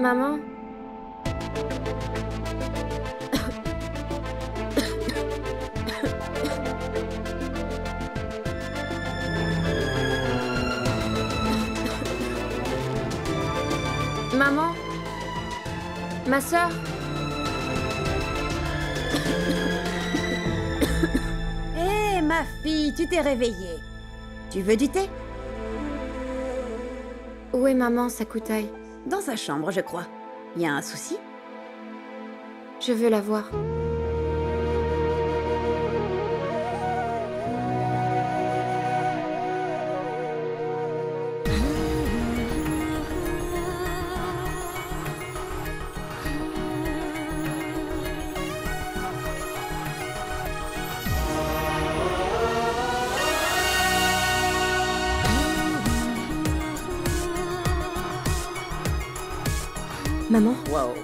Maman? Maman? Ma sœur? Hé, ma fille, tu t'es réveillée. Tu veux du thé? Où est maman, Sakutai? Dans sa chambre, je crois. Y a un souci? Je veux la voir. Maman? Wow.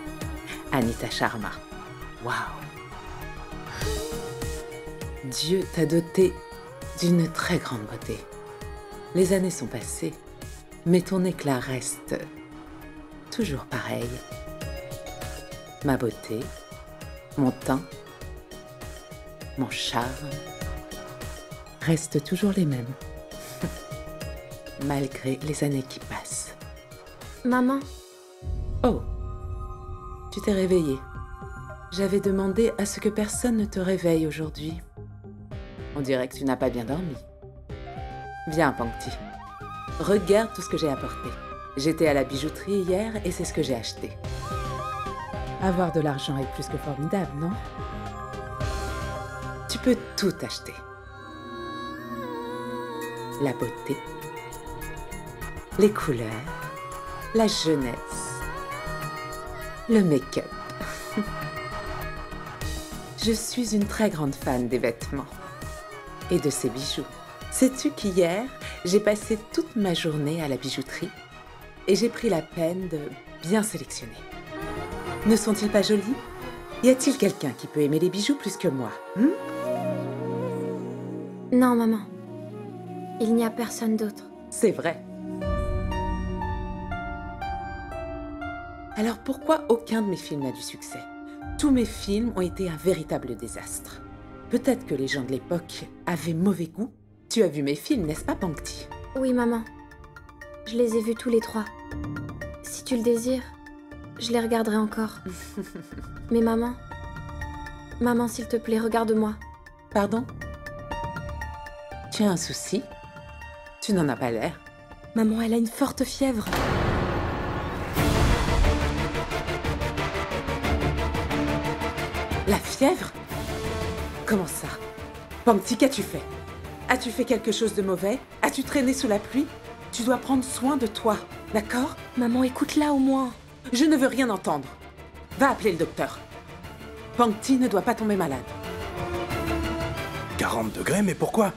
Anita Sharma. Wow. Dieu t'a doté d'une très grande beauté. Les années sont passées, mais ton éclat reste toujours pareil. Ma beauté, mon teint, mon charme restent toujours les mêmes. Malgré les années qui passent. Maman? Oh, tu t'es réveillée. J'avais demandé à ce que personne ne te réveille aujourd'hui. On dirait que tu n'as pas bien dormi. Viens, Pankti. Regarde tout ce que j'ai apporté. J'étais à la bijouterie hier et c'est ce que j'ai acheté. Avoir de l'argent est plus que formidable, non? Tu peux tout acheter. La beauté, les couleurs, la jeunesse, le make-up. Je suis une très grande fan des vêtements et de ces bijoux. Sais-tu qu'hier, j'ai passé toute ma journée à la bijouterie et j'ai pris la peine de bien sélectionner. Ne sont-ils pas jolis? Y a-t-il quelqu'un qui peut aimer les bijoux plus que moi? Non, maman. Il n'y a personne d'autre. C'est vrai. Alors pourquoi aucun de mes films n'a du succès? Tous mes films ont été un véritable désastre. Peut-être que les gens de l'époque avaient mauvais goût. Tu as vu mes films, n'est-ce pas, Pankti? Oui, maman. Je les ai vus tous les trois. Si tu le désires, je les regarderai encore. Mais maman... Maman, s'il te plaît, regarde-moi. Pardon? Tu as un souci? Tu n'en as pas l'air. Maman, elle a une forte fièvre. La fièvre? Comment ça? Pangti, qu'as-tu fait? As-tu fait quelque chose de mauvais? As-tu traîné sous la pluie? Tu dois prendre soin de toi, d'accord? Maman, écoute-la au moins. Je ne veux rien entendre. Va appeler le docteur. Pangti ne doit pas tomber malade. 40 degrés, mais pourquoi?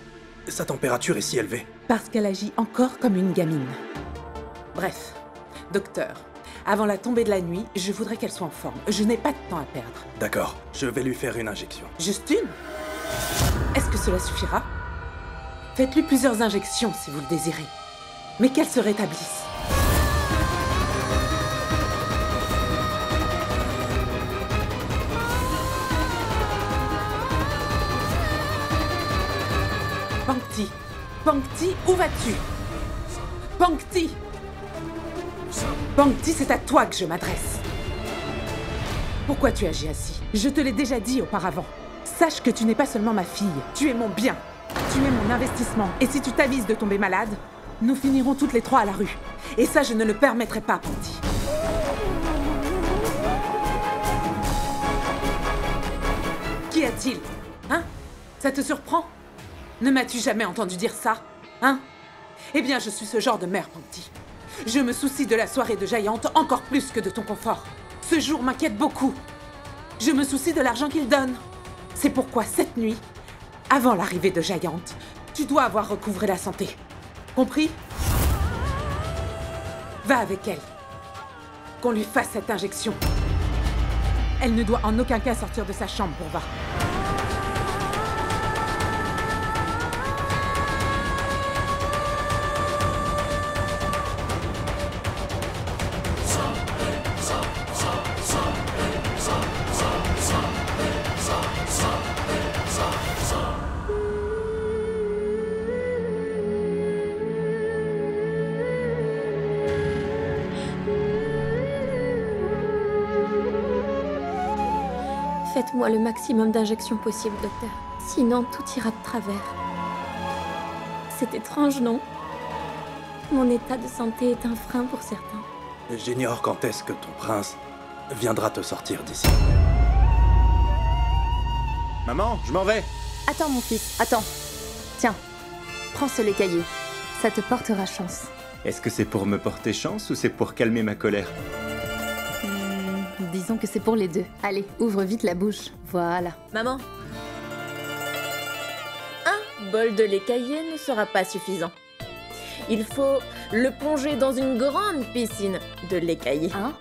Sa température est si élevée. Parce qu'elle agit encore comme une gamine. Bref, docteur, avant la tombée de la nuit, je voudrais qu'elle soit en forme. Je n'ai pas de temps à perdre. D'accord, je vais lui faire une injection. Juste une? Est-ce que cela suffira? Faites-lui plusieurs injections si vous le désirez. Mais qu'elle se rétablisse. Pangti! Pangti, où vas-tu? Pangti! Pangti, c'est à toi que je m'adresse. Pourquoi tu agis ainsi? Je te l'ai déjà dit auparavant. Sache que tu n'es pas seulement ma fille, tu es mon bien. Tu es mon investissement. Et si tu t'avises de tomber malade, nous finirons toutes les trois à la rue. Et ça, je ne le permettrai pas, Pangti. Qu'y a-t-il? Hein? Ça te surprend? Ne m'as-tu jamais entendu dire ça? Hein? Eh bien, je suis ce genre de mère, Pangti. Je me soucie de la soirée de Giant encore plus que de ton confort. Ce jour m'inquiète beaucoup. Je me soucie de l'argent qu'il donne. C'est pourquoi cette nuit, avant l'arrivée de Giant, tu dois avoir recouvré la santé. Compris? Va avec elle. Qu'on lui fasse cette injection. Elle ne doit en aucun cas sortir de sa chambre pour voir. Faites-moi le maximum d'injections possible, docteur. Sinon, tout ira de travers. C'est étrange, non? Mon état de santé est un frein pour certains. J'ignore quand est-ce que ton prince viendra te sortir d'ici. Maman, je m'en vais. Attends, mon fils, attends. Tiens, prends ce lait caillé. Ça te portera chance. Est-ce que c'est pour me porter chance ou c'est pour calmer ma colère? Disons que c'est pour les deux. Allez, ouvre vite la bouche. Voilà. Maman, un bol de lait caillé ne sera pas suffisant. Il faut le plonger dans une grande piscine de lait caillé. Hein?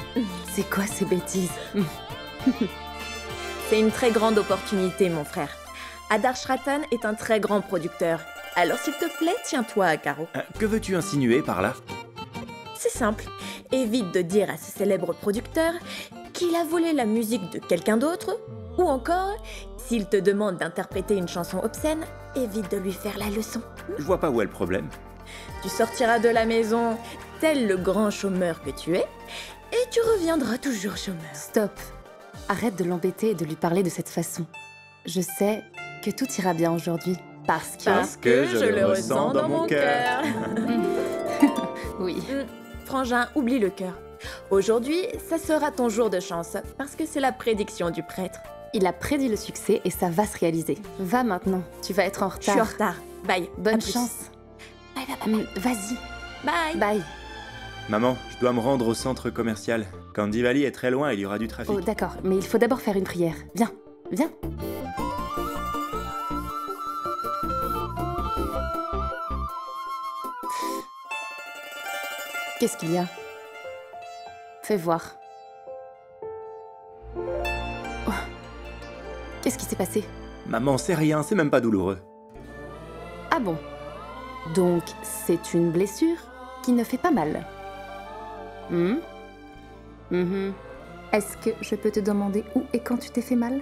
C'est quoi ces bêtises? C'est une très grande opportunité, mon frère. Adarsh-Ratan est un très grand producteur. Alors s'il te plaît, tiens-toi à carreau. Que veux-tu insinuer par là? C'est simple. Évite de dire à ce célèbre producteur qu'il a volé la musique de quelqu'un d'autre. Ou encore, s'il te demande d'interpréter une chanson obscène, évite de lui faire la leçon. Je vois pas où est le problème. Tu sortiras de la maison tel le grand chômeur que tu es, et tu reviendras toujours chômeur. Stop. Arrête de l'embêter et de lui parler de cette façon. Je sais que tout ira bien aujourd'hui. Parce que je le ressens dans mon cœur. Oui. Frangin, oublie le cœur. Aujourd'hui, ça sera ton jour de chance, parce que c'est la prédiction du prêtre. Il a prédit le succès et ça va se réaliser. Va maintenant, tu vas être en Je suis en retard. retard. Bye. À Bonne plus. chance. Bye, bye, bye. Vas-y. Bye. Bye. Maman, je dois me rendre au centre commercial. Quand Diwali est très loin, il y aura du trafic. Oh, d'accord, mais il faut d'abord faire une prière. Viens, viens. Qu'est-ce qu'il y a? Fais voir. Oh. Qu'est-ce qui s'est passé? Maman, c'est rien, c'est même pas douloureux. Ah bon? Donc, c'est une blessure qui ne fait pas mal. Mhm. Est-ce que je peux te demander où et quand tu t'es fait mal?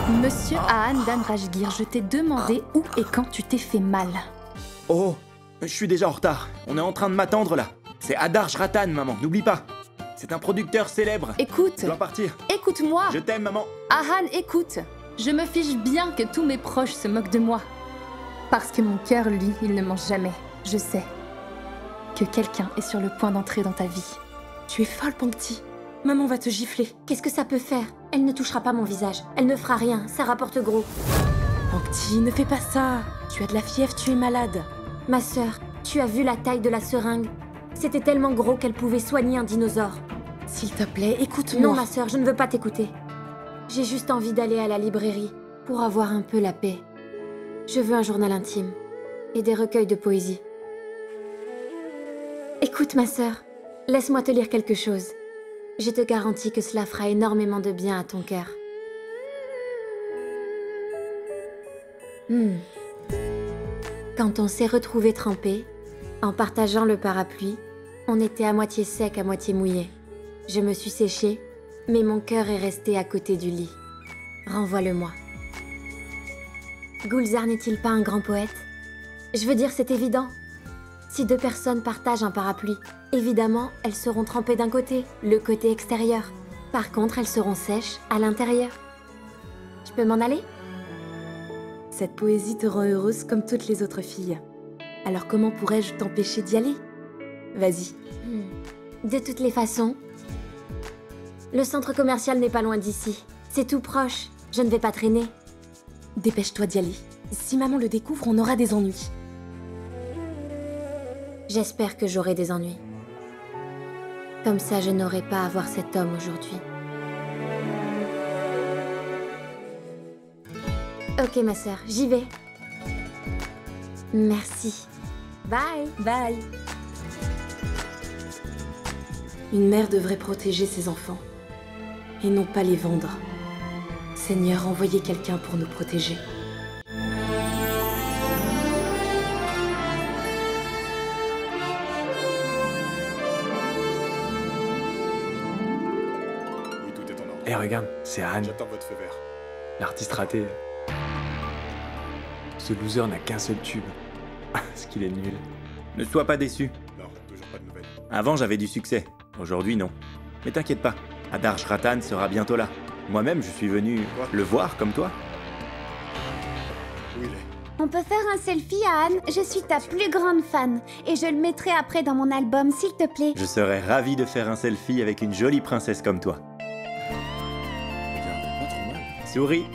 Monsieur Ahan Dan Rajgir, je t'ai demandé où et quand tu t'es fait mal. Oh, je suis déjà en retard. On est en train de m'attendre là. C'est Adarsh Ratan, maman, n'oublie pas. C'est un producteur célèbre. Écoute, Je dois partir. écoute-moi. Je t'aime, maman. Ahan, écoute. Je me fiche bien que tous mes proches se moquent de moi. Parce que mon cœur, lui, il ne ment jamais. Je sais que quelqu'un est sur le point d'entrer dans ta vie. Tu es folle, Pankti. Maman va te gifler. Qu'est-ce que ça peut faire? Elle ne touchera pas mon visage. Elle ne fera rien, ça rapporte gros. Pankti, ne fais pas ça. Tu as de la fièvre, tu es malade. Ma sœur, tu as vu la taille de la seringue? C'était tellement gros qu'elle pouvait soigner un dinosaure. S'il te plaît, écoute-moi. Non, ma sœur, je ne veux pas t'écouter. J'ai juste envie d'aller à la librairie pour avoir un peu la paix. Je veux un journal intime et des recueils de poésie. Écoute, ma sœur, laisse-moi te lire quelque chose. Je te garantis que cela fera énormément de bien à ton cœur. Quand on s'est retrouvés trempés, en partageant le parapluie, on était à moitié sec, à moitié mouillé. Je me suis séchée, mais mon cœur est resté à côté du lit. Renvoie-le-moi. Gulzar n'est-il pas un grand poète? Je veux dire, c'est évident. Si deux personnes partagent un parapluie, évidemment, elles seront trempées d'un côté, le côté extérieur. Par contre, elles seront sèches à l'intérieur. Je peux m'en aller? Cette poésie te rend heureuse comme toutes les autres filles. Alors comment pourrais-je t'empêcher d'y aller? Vas-y. De toutes les façons, le centre commercial n'est pas loin d'ici. C'est tout proche. Je ne vais pas traîner. Dépêche-toi d'y aller. Si maman le découvre, on aura des ennuis. J'espère que j'aurai des ennuis. Comme ça, je n'aurai pas à voir cet homme aujourd'hui. Ok, ma sœur, j'y vais. Merci. Bye. Bye. Une mère devrait protéger ses enfants, et non pas les vendre. Seigneur, envoyez quelqu'un pour nous protéger. Oui, tout est en ordre. Eh regarde, c'est Anne, J'attends votre feu vert. l'artiste raté. Ce loser n'a qu'un seul tube. Ce qu'il est nul. Ne sois pas déçu. Non, toujours pas de nouvelles. Avant, j'avais du succès. Aujourd'hui, non. Mais t'inquiète pas, Adarsh Ratan sera bientôt là. Moi-même, je suis venu Quoi le voir comme toi. Où il est? On peut faire un selfie, Anne. Je suis ta plus grande fan. Et je le mettrai après dans mon album, s'il te plaît. Je serais ravi de faire un selfie avec une jolie princesse comme toi. Eh bien, pas trop mal. Souris.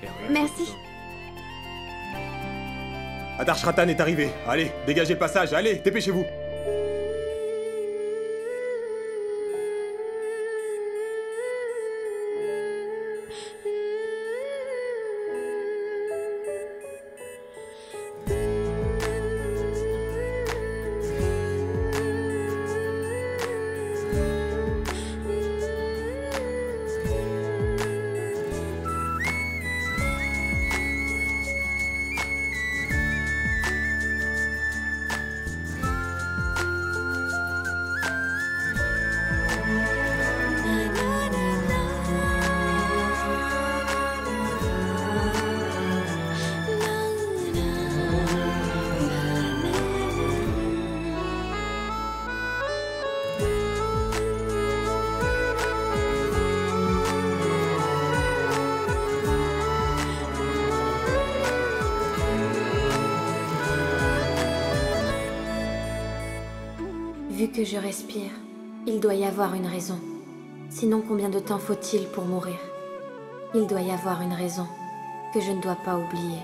Eh, regarde. Merci. Adarsh Ratan est arrivé. Allez, dégagez le passage. Allez, dépêchez-vous. Vu que je respire, il doit y avoir une raison. Sinon, combien de temps faut-il pour mourir? Il doit y avoir une raison que je ne dois pas oublier.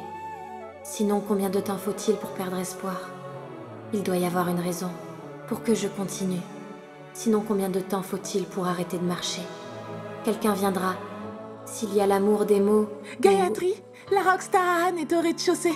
Sinon, combien de temps faut-il pour perdre espoir? Il doit y avoir une raison pour que je continue. Sinon, combien de temps faut-il pour arrêter de marcher? Quelqu'un viendra. S'il y a l'amour des mots... Gayatri, la rockstar Anne est au rez-de-chaussée.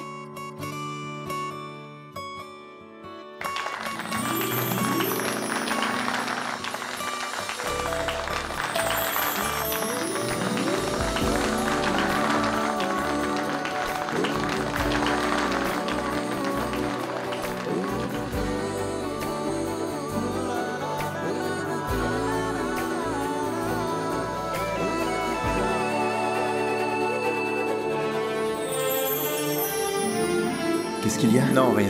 Qu'est-ce qu'il y a? Non, rien.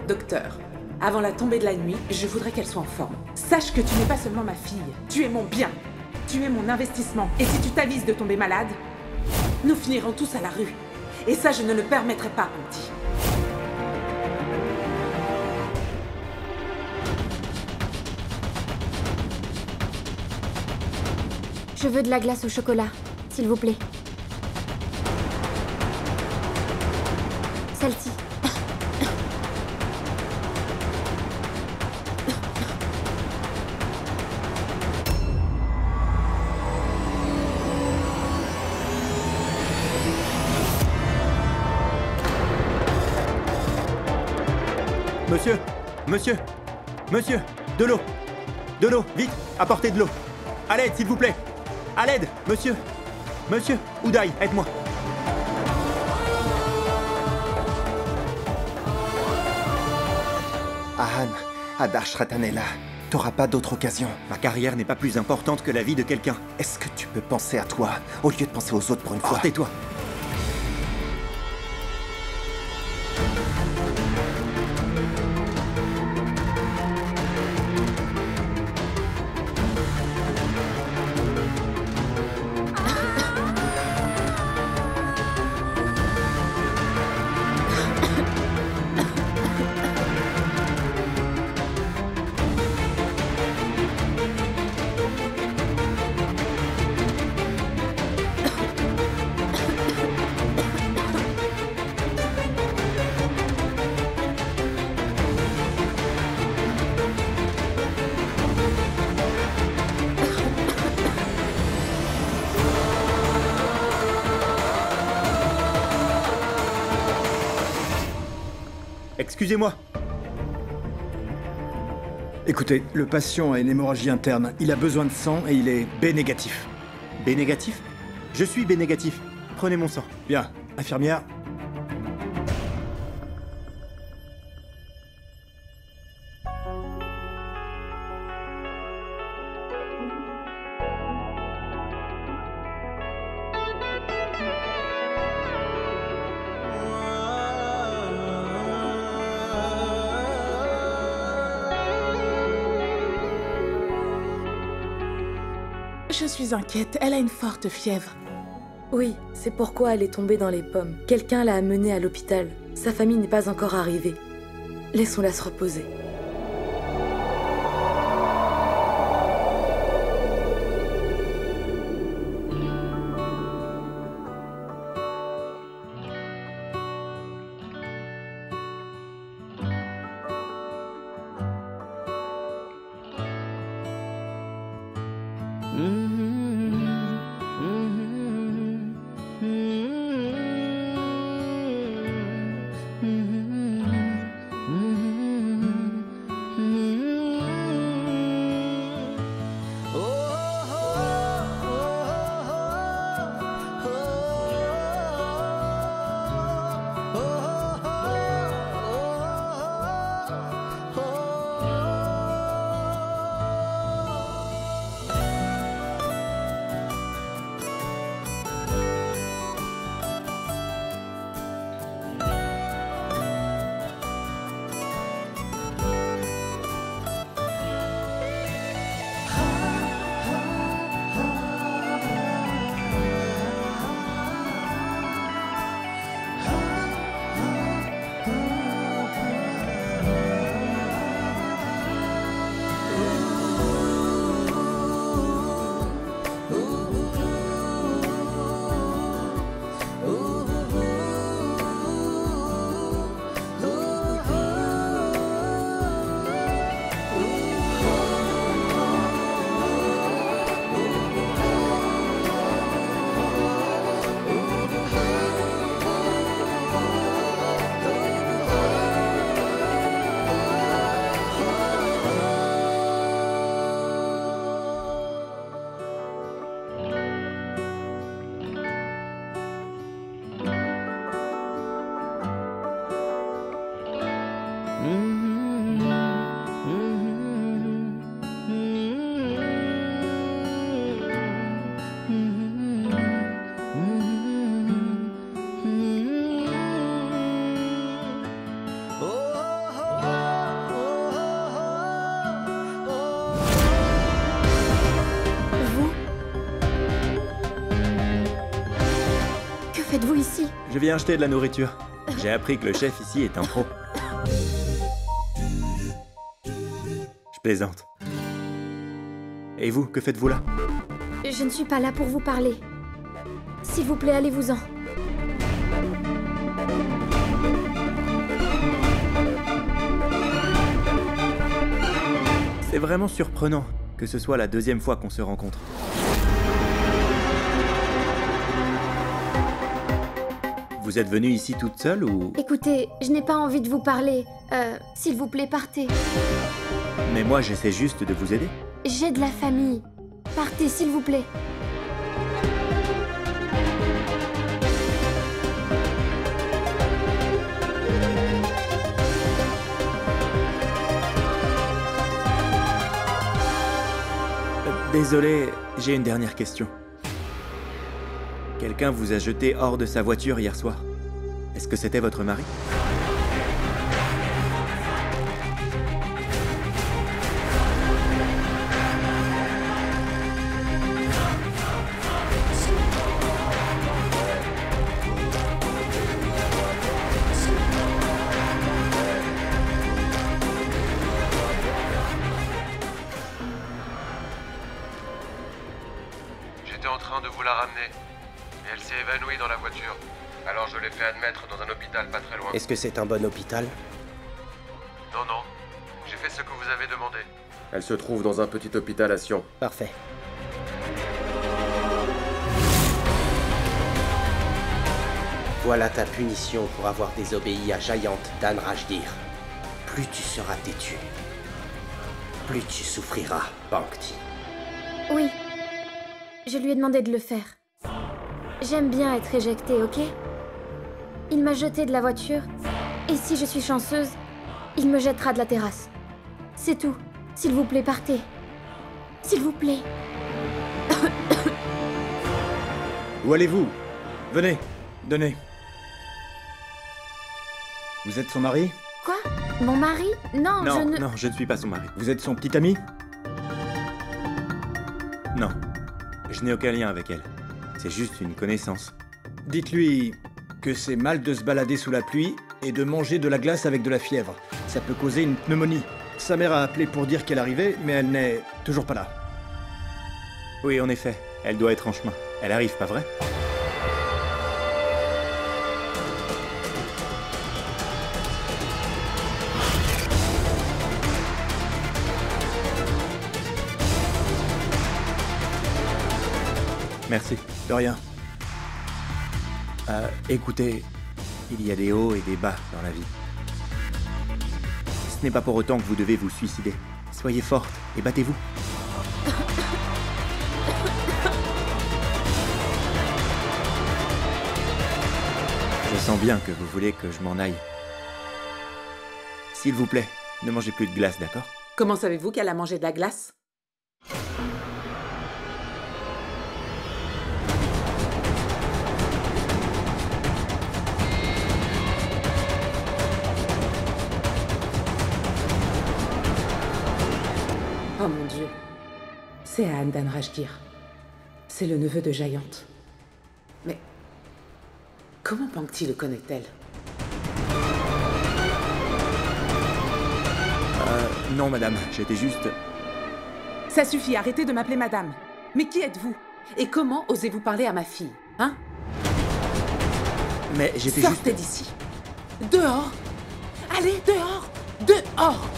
Docteur, avant la tombée de la nuit, je voudrais qu'elle soit en forme. Sache que tu n'es pas seulement ma fille, tu es mon bien. Tu es mon investissement. Et si tu t'avises de tomber malade, nous finirons tous à la rue. Et ça, je ne le permettrai pas, Andy. Je veux de la glace au chocolat, s'il vous plaît. Celle-ci. Monsieur! Monsieur! Monsieur! De l'eau! De l'eau! Vite! Apportez de l'eau! À l'aide, s'il vous plaît! À l'aide! Monsieur! Monsieur! Uday, aide-moi! Ahan, Adarsh Ratan est là. T'auras pas d'autre occasion. Ma carrière n'est pas plus importante que la vie de quelqu'un. Est-ce que tu peux penser à toi, au lieu de penser aux autres pour une fois? Tais-toi! Excusez-moi. Écoutez, le patient a une hémorragie interne. Il a besoin de sang et il est B négatif. B négatif? Je suis B négatif. Prenez mon sang. Bien. Infirmière. Je suis inquiète, elle a une forte fièvre. Oui, c'est pourquoi elle est tombée dans les pommes. Quelqu'un l'a amenée à l'hôpital. Sa famille n'est pas encore arrivée. Laissons-la se reposer. Je viens acheter de la nourriture. J'ai appris que le chef ici est un pro. Je plaisante. Et vous, que faites-vous là? Je ne suis pas là pour vous parler. S'il vous plaît, allez-vous-en. C'est vraiment surprenant que ce soit la deuxième fois qu'on se rencontre. Vous êtes venue ici toute seule ou... Écoutez, je n'ai pas envie de vous parler. S'il vous plaît, partez. Mais moi, j'essaie juste de vous aider. J'ai de la famille. Partez, s'il vous plaît. Désolé, j'ai une dernière question. Quelqu'un vous a jeté hors de sa voiture hier soir. Est-ce que c'était votre mari? J'étais en train de vous la ramener. Et elle s'est évanouie dans la voiture. Alors je l'ai fait admettre dans un hôpital pas très loin. Est-ce que c'est un bon hôpital? Non, non. J'ai fait ce que vous avez demandé. Elle se trouve dans un petit hôpital à Sion. Parfait. Voilà ta punition pour avoir désobéi à Giant Dan Rajdir. Plus tu seras têtu, plus tu souffriras, Pankti. Oui. Je lui ai demandé de le faire. J'aime bien être éjectée, ok? Il m'a jeté de la voiture, et si je suis chanceuse, il me jettera de la terrasse. C'est tout. S'il vous plaît, partez. S'il vous plaît. Où allez-vous? Venez, donnez. Vous êtes son mari? Quoi? Mon mari? Non, Non, je ne... non, je ne suis pas son mari. Vous êtes son petit ami? Non, je n'ai aucun lien avec elle. C'est juste une connaissance. Dites-lui que c'est mal de se balader sous la pluie et de manger de la glace avec de la fièvre. Ça peut causer une pneumonie. Sa mère a appelé pour dire qu'elle arrivait, mais elle n'est toujours pas là. Oui, en effet, elle doit être en chemin. Elle arrive, pas vrai? Merci. De rien. Écoutez, il y a des hauts et des bas dans la vie. Ce n'est pas pour autant que vous devez vous suicider. Soyez forte et battez-vous. Je sens bien que vous voulez que je m'en aille. S'il vous plaît, ne mangez plus de glace, d'accord? Comment savez-vous qu'elle a mangé de la glace? Oh mon Dieu. C'est Aan Dan Rajdir. C'est le neveu de Giant. Mais comment Pankti le connaît-elle? Non, madame, j'étais juste... Ça suffit, arrêtez de m'appeler madame. Mais qui êtes-vous? Et comment osez-vous parler à ma fille, hein? Mais j'étais juste... Sortez d'ici. Dehors. Allez, dehors. Dehors.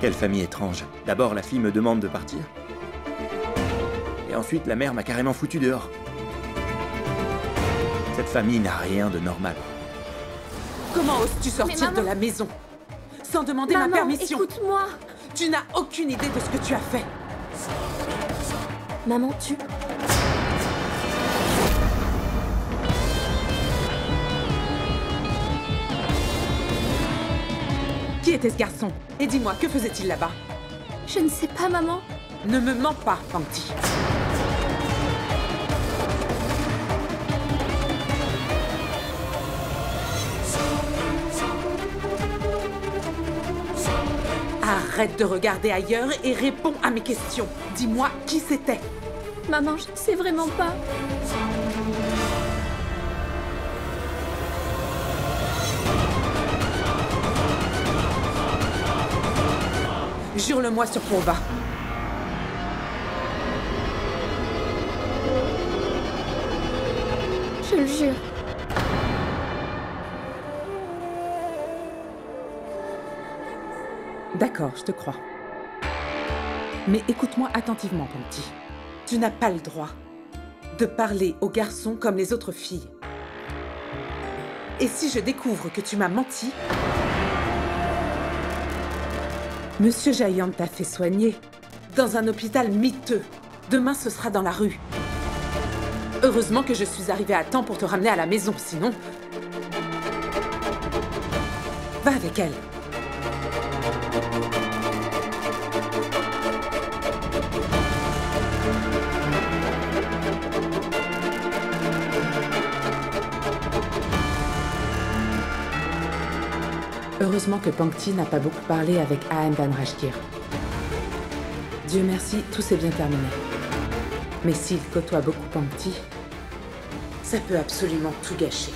Quelle famille étrange. D'abord, la fille me demande de partir. Et ensuite, la mère m'a carrément foutu dehors. Cette famille n'a rien de normal. Comment oses-tu sortir de la maison sans demander ma permission? Écoute-moi. Tu n'as aucune idée de ce que tu as fait. Maman, tu... Qui était ce garçon? Et dis-moi, que faisait-il là-bas? Je ne sais pas, maman. Ne me mens pas, Pankti. Arrête de regarder ailleurs et réponds à mes questions. Dis-moi qui c'était. Maman, je ne sais vraiment pas. Jure-le-moi sur ton bas. Je le jure. D'accord, je te crois. Mais écoute-moi attentivement, Pankti. Tu n'as pas le droit de parler aux garçons comme les autres filles. Et si je découvre que tu m'as menti, Monsieur Giant t'a fait soigner dans un hôpital miteux. Demain, ce sera dans la rue. Heureusement que je suis arrivée à temps pour te ramener à la maison, sinon... Va avec elle. Heureusement que Pankti n'a pas beaucoup parlé avec Ahan Dhanrajdir. Dieu merci, tout s'est bien terminé. Mais s'il côtoie beaucoup Pankti, ça peut absolument tout gâcher.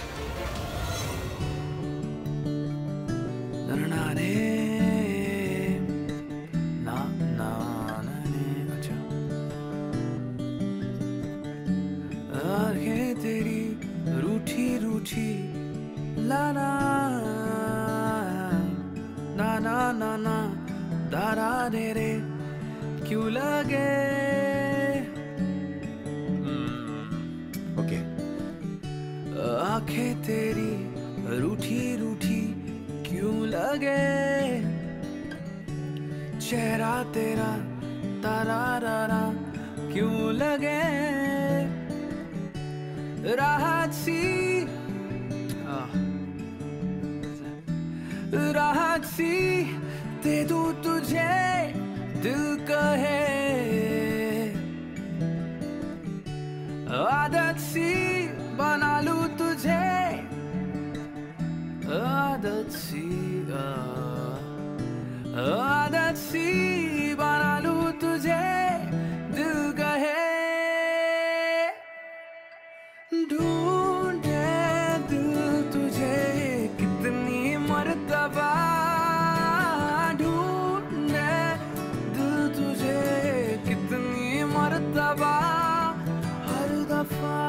Ok. आंखें तेरी रूठी रूठी क्यों लगे चेहरा तेरा तारा रारा क्यों लगे राहत सी राहत सी दे दूं तुझे दिल कहे आदत सी बना लूं तुझे आदत सी बना लूं तुझे दिल कहे ढूंढे दिल तुझे कितनी मर्तबा ढूंढे दिल तुझे कितनी मर्तबा हर दफा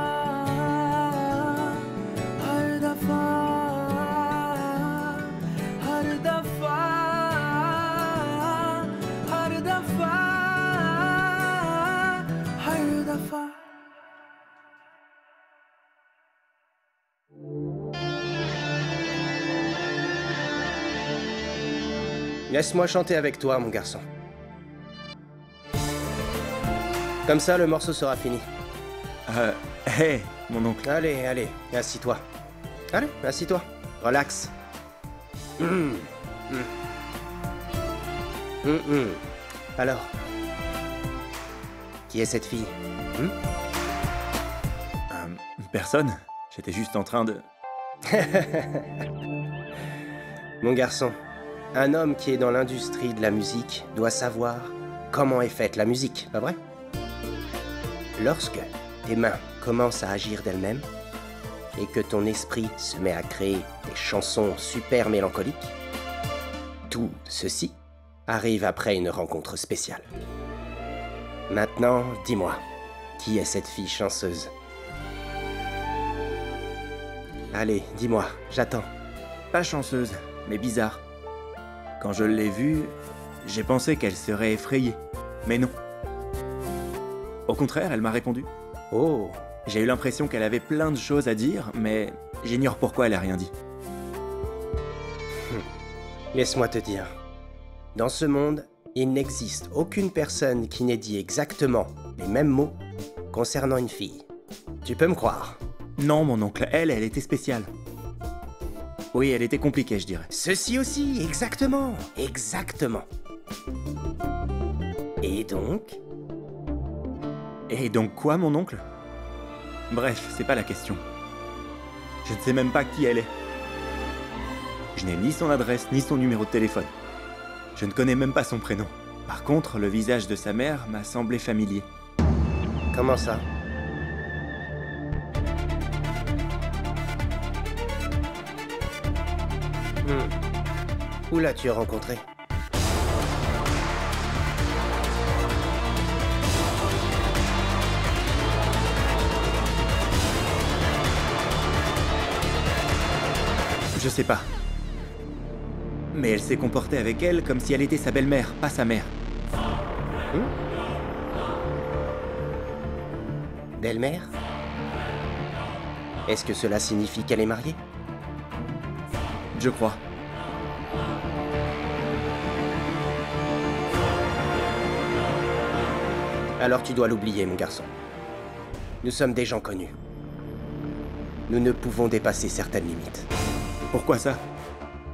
Laisse-moi chanter avec toi, mon garçon. Comme ça, le morceau sera fini. Hé, mon oncle. Allez, allez, assis-toi. Allez, assis-toi. Relax. Alors, qui est cette fille? Personne. J'étais juste en train de... Mon garçon, un homme qui est dans l'industrie de la musique doit savoir comment est faite la musique, pas vrai? Lorsque tes mains commencent à agir d'elles-mêmes et que ton esprit se met à créer des chansons super mélancoliques, tout ceci arrive après une rencontre spéciale. Maintenant, dis-moi, qui est cette fille chanceuse? Allez, dis-moi, j'attends. Pas chanceuse, mais bizarre. Quand je l'ai vue, j'ai pensé qu'elle serait effrayée. Mais non. Au contraire, elle m'a répondu. Oh. J'ai eu l'impression qu'elle avait plein de choses à dire, mais j'ignore pourquoi elle a rien dit. Laisse-moi te dire. Dans ce monde, il n'existe aucune personne qui n'ait dit exactement les mêmes mots concernant une fille. Tu peux me croire? Non, mon oncle, elle était spéciale. Oui, elle était compliquée, je dirais. Ceci aussi, exactement. Exactement. Et donc? Et donc quoi, mon oncle? Bref, c'est pas la question. Je ne sais même pas qui elle est. Je n'ai ni son adresse, ni son numéro de téléphone. Je ne connais même pas son prénom. Par contre, le visage de sa mère m'a semblé familier. Comment ça? Où l'as-tu rencontré? Je sais pas. Mais elle s'est comportée avec elle comme si elle était sa belle-mère, pas sa mère. Belle-mère? Est-ce que cela signifie qu'elle est mariée? Je crois. Alors tu dois l'oublier, mon garçon. Nous sommes des gens connus. Nous ne pouvons dépasser certaines limites. Pourquoi ça?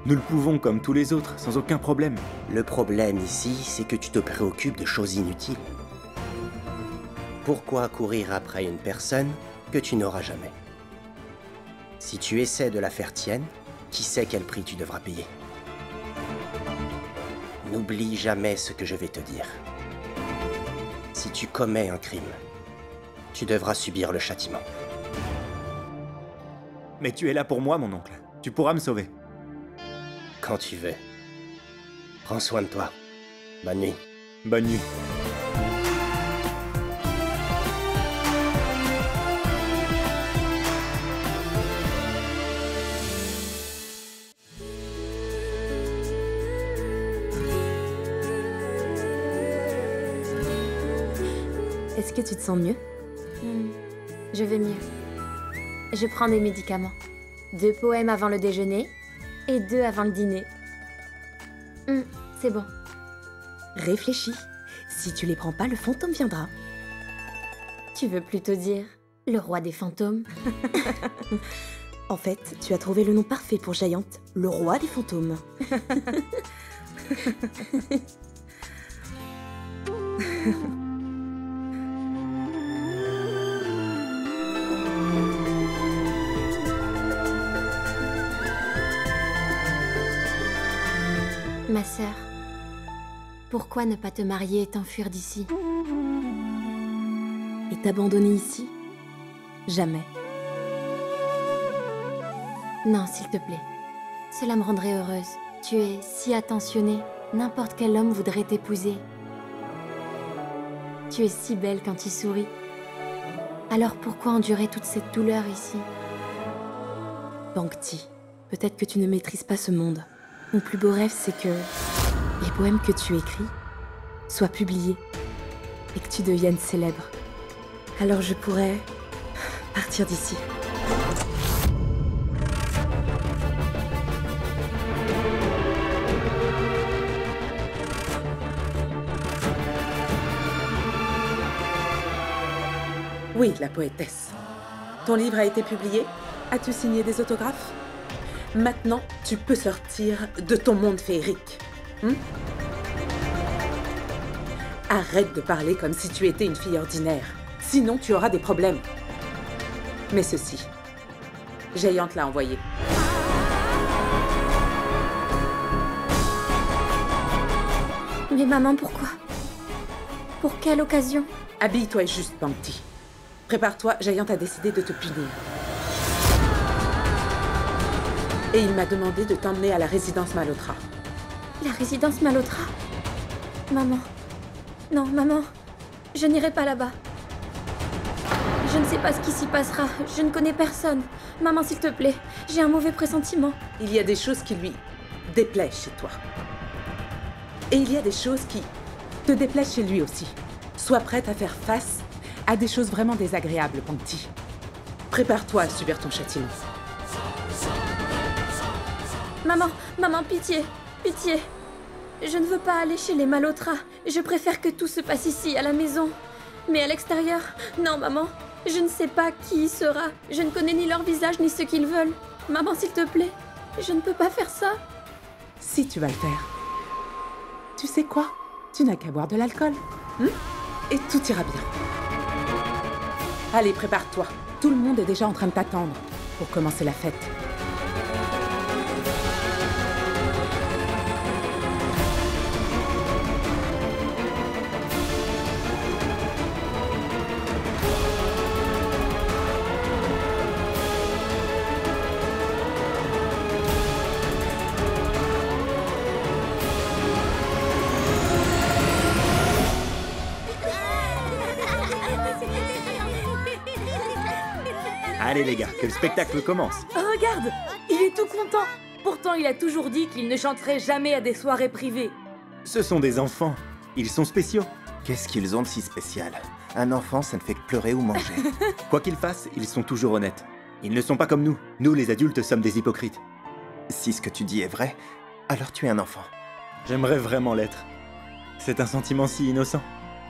Nous le pouvons comme tous les autres, sans aucun problème. Le problème ici, c'est que tu te préoccupes de choses inutiles. Pourquoi courir après une personne que tu n'auras jamais? Si tu essaies de la faire tienne, qui sait quel prix tu devras payer? N'oublie jamais ce que je vais te dire. Si tu commets un crime, tu devras subir le châtiment. Mais tu es là pour moi, mon oncle. Tu pourras me sauver. Quand tu veux. Prends soin de toi. Bonne nuit. Bonne nuit. Est-ce que tu te sens mieux? Je vais mieux. Je prends des médicaments. 2 poèmes avant le déjeuner et 2 avant le dîner. C'est bon. Réfléchis. Si tu les prends pas, le fantôme viendra. Tu veux plutôt dire le roi des fantômes? En fait, tu as trouvé le nom parfait pour Giant, le roi des fantômes. Ma sœur, pourquoi ne pas te marier et t'enfuir d'ici? Et t'abandonner ici? Jamais. Non, s'il te plaît. Cela me rendrait heureuse. Tu es si attentionnée. N'importe quel homme voudrait t'épouser. Tu es si belle quand tu souris. Alors pourquoi endurer toute cette douleur ici? Bangti, peut-être que tu ne maîtrises pas ce monde. Mon plus beau rêve, c'est que les poèmes que tu écris soient publiés et que tu deviennes célèbre. Alors je pourrais partir d'ici. Oui, la poétesse. Ton livre a été publié? As-tu signé des autographes? Maintenant, tu peux sortir de ton monde féerique. Arrête de parler comme si tu étais une fille ordinaire. Sinon, tu auras des problèmes. Mais ceci, Giant l'a envoyé. Mais maman, pourquoi? Pour quelle occasion? Habille-toi juste, Bangti. Prépare-toi, Giant a décidé de te punir. Et il m'a demandé de t'emmener à la résidence Malhotra. La résidence Malhotra? Maman. Non, maman. Je n'irai pas là-bas. Je ne sais pas ce qui s'y passera. Je ne connais personne. Maman, s'il te plaît. J'ai un mauvais pressentiment. Il y a des choses qui lui déplaisent chez toi. Et il y a des choses qui te déplaisent chez lui aussi. Sois prête à faire face à des choses vraiment désagréables, Bangti. Prépare-toi à subir ton châtiment. Maman, pitié, pitié. Je ne veux pas aller chez les Malhotra. Je préfère que tout se passe ici, à la maison. Mais à l'extérieur, non, maman. Je ne sais pas qui y sera. Je ne connais ni leur visage, ni ce qu'ils veulent. Maman, s'il te plaît, je ne peux pas faire ça. Si tu vas le faire. Tu sais quoi? Tu n'as qu'à boire de l'alcool. Et tout ira bien. Allez, prépare-toi. Tout le monde est déjà en train de t'attendre pour commencer la fête. Allez les gars, que le spectacle commence. Regarde, il est tout content. Pourtant, il a toujours dit qu'il ne chanterait jamais à des soirées privées. Ce sont des enfants. Ils sont spéciaux. Qu'est-ce qu'ils ont de si spécial? Un enfant, ça ne fait que pleurer ou manger. Quoi qu'ils fassent, ils sont toujours honnêtes. Ils ne sont pas comme nous. Nous, les adultes, sommes des hypocrites. Si ce que tu dis est vrai, alors tu es un enfant. J'aimerais vraiment l'être. C'est un sentiment si innocent,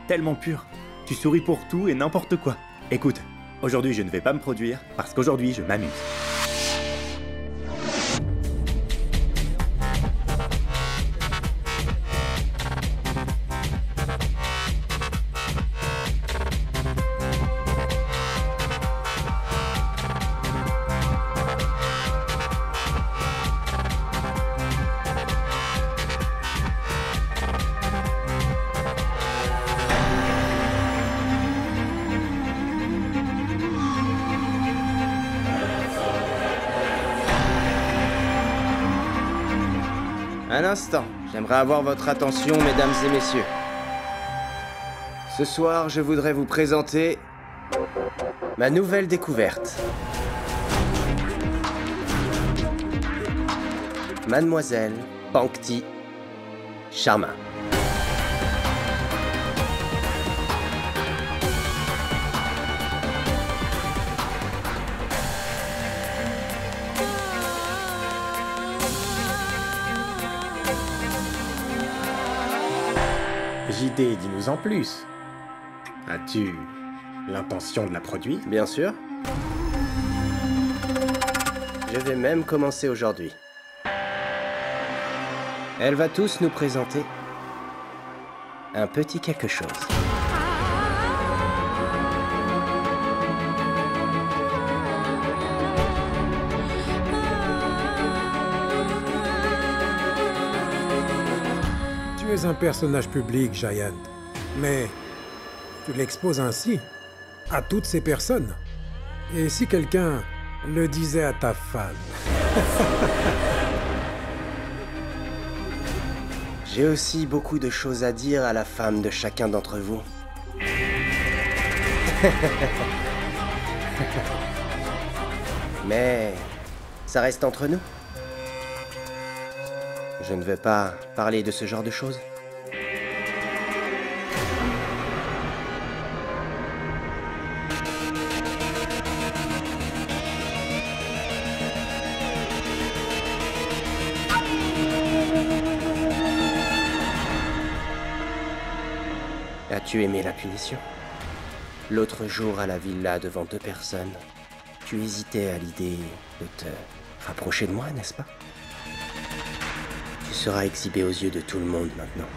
tellement pur. Tu souris pour tout et n'importe quoi. Écoute, aujourd'hui je ne vais pas me produire parce qu'aujourd'hui je m'amuse. Un instant, j'aimerais avoir votre attention, mesdames et messieurs. Ce soir, je voudrais vous présenter ma nouvelle découverte. Mademoiselle Pankti Sharma. JD, dis-nous en plus. As-tu l'intention de la produire? Bien sûr. Je vais même commencer aujourd'hui. Elle va tous nous présenter un petit quelque chose. Tu es un personnage public, Giant, mais tu l'exposes ainsi à toutes ces personnes. Et si quelqu'un le disait à ta femme? J'ai aussi beaucoup de choses à dire à la femme de chacun d'entre vous. Mais ça reste entre nous. Je ne veux pas parler de ce genre de choses. As-tu aimé la punition? L'autre jour à la villa devant 2 personnes, tu hésitais à l'idée de te rapprocher de moi, n'est-ce pas? Tu seras exhibé aux yeux de tout le monde maintenant.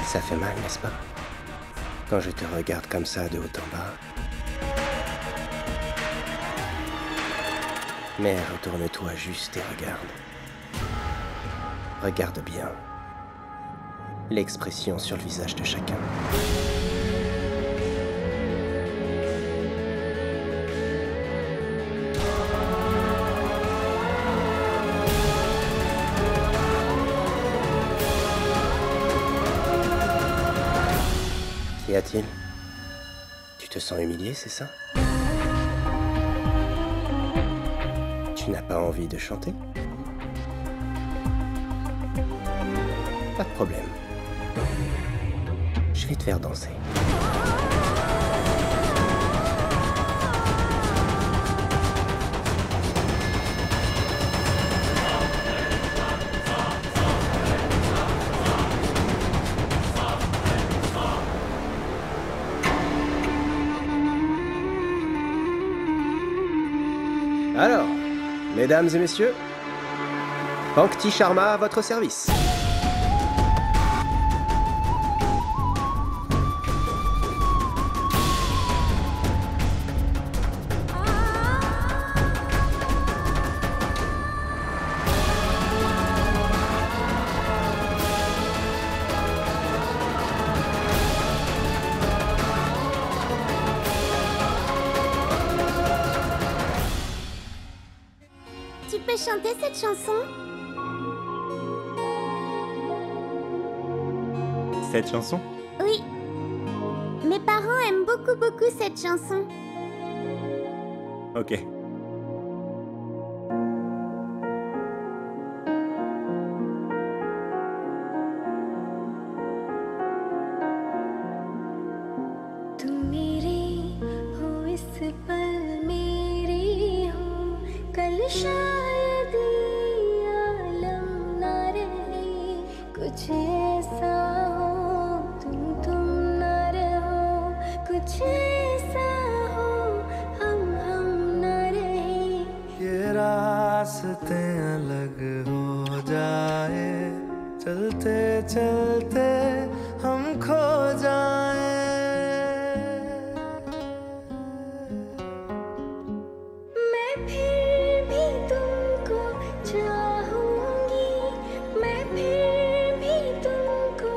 Ça fait mal, n'est-ce pas? Quand je te regarde comme ça de haut en bas. Mais retourne-toi juste et regarde. Regarde bien l'expression sur le visage de chacun. Qu'y a-t-il? Tu te sens humilié, c'est ça? Tu n'as pas envie de chanter? Pas de problème. Je vais te faire danser. Alors, mesdames et messieurs, Pankti Sharma à votre service. Tu peux chanter cette chanson? Cette chanson? Oui. Mais parents aiment beaucoup cette chanson. Ok. तुम मेरे हो इस पल मेरे हो कल शायद ये आलम ना रहे कुछ ऐसा हो तुम ना रहो कुछ ऐसा हो हम ना रहे ये रास्ते अलग हो जाए चलते चलते हम खो जाए मैं फिर भी तुमको चाहूंगी मैं फिर भी तुमको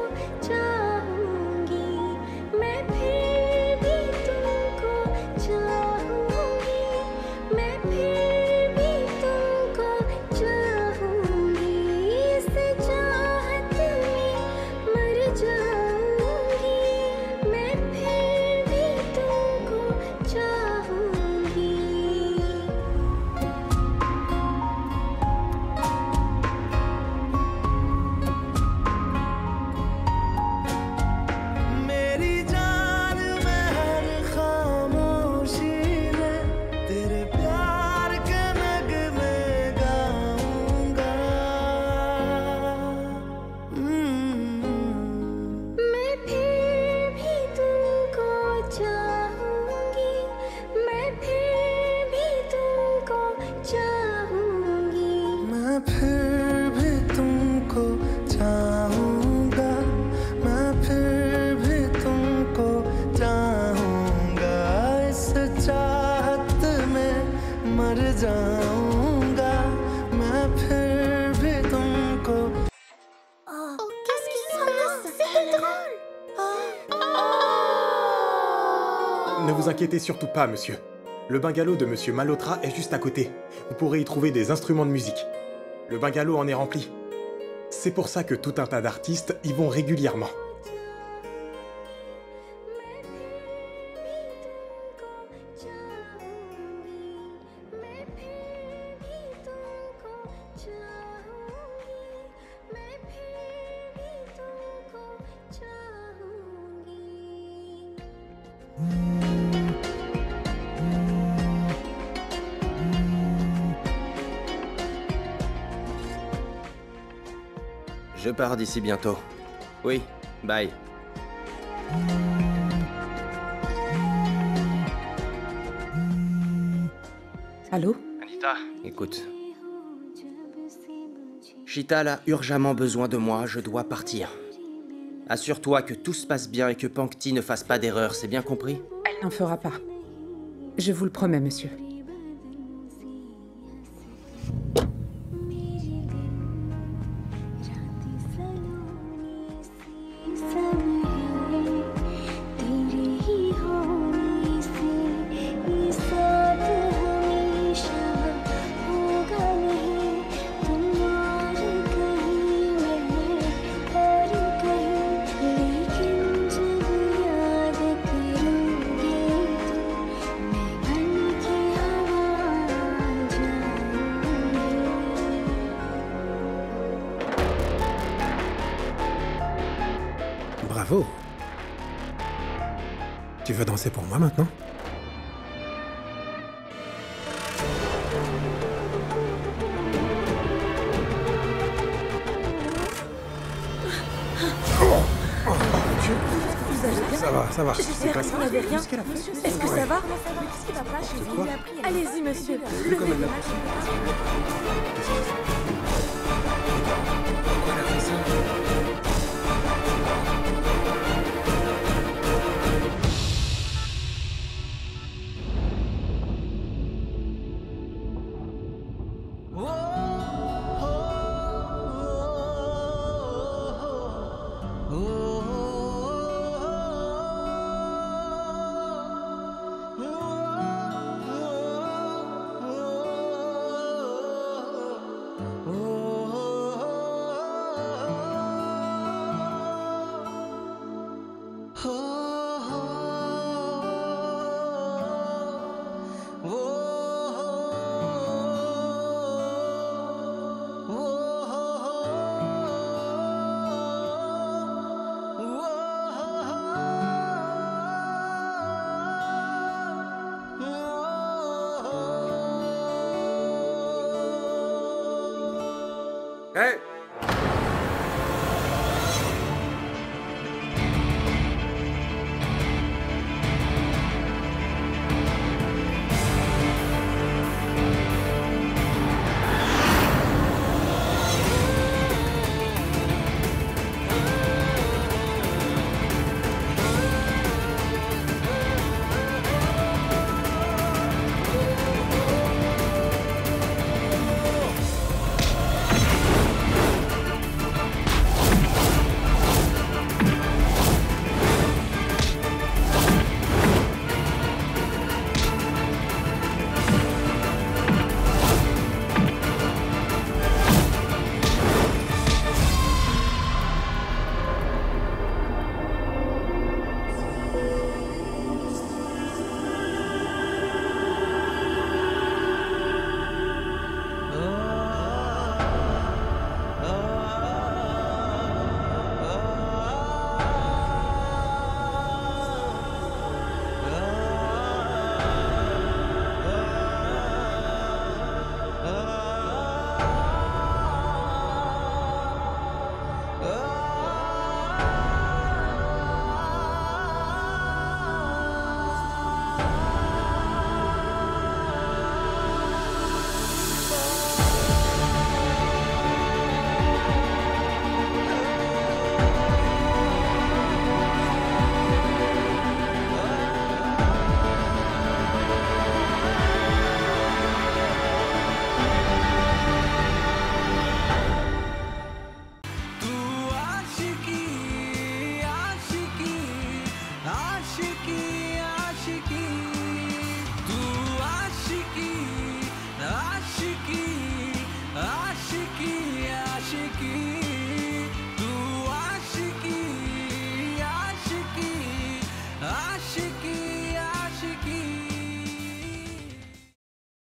चाहूंगी मैं फिर भी तुमको चाहूंगी मैं फिर भी तुमको चाहूंगी इस चाहत में मर जाऊंगी मैं फिर भी तुमको चाहूंगी मेरी जान में हर खामोशी में तेरे प्यार के नगमे गाऊंगा मैं फिर भी तुमको चाहूंगी मैं फिर भी तुमको चाहूंगी मैं फिर भी तुमको चाहूंगा मैं फिर भी तुमको चाहूंगा इस चाहत में मर जाऊंगा मैं फिर भी तुमको Qu'est-ce qui se passe? C'était drôle. Ne vous inquiétez surtout pas, monsieur. Le bungalow de monsieur Malhotra est juste à côté. Vous pourrez y trouver des instruments de musique. Le bungalow en est rempli. C'est pour ça que tout un tas d'artistes y vont régulièrement. Je pars d'ici bientôt. Oui, bye. Allô? Anita, écoute. Chital a urgemment besoin de moi, je dois partir. Assure-toi que tout se passe bien et que Pankti ne fasse pas d'erreur, c'est bien compris? Elle n'en fera pas. Je vous le promets, monsieur. Bravo. Tu veux danser pour moi maintenant? Ça va. J'espère que vous n'avez rien. Est-ce que ça va? Qu'est-ce qui va pas chez vous? Allez-y, monsieur. Oh Aashiqui